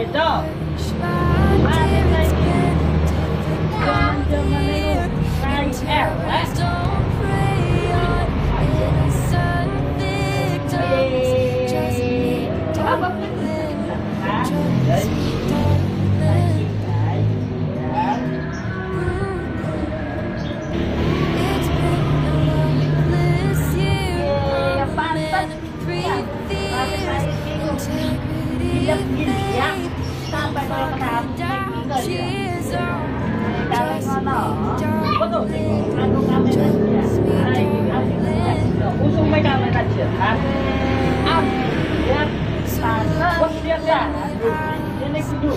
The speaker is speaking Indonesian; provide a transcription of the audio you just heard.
beda. Mari saiki. Jaman-jaman itu rai elek. Apa? Sampai kalau kenapa betul aku kamera usung mereka aja dia kan ini kudu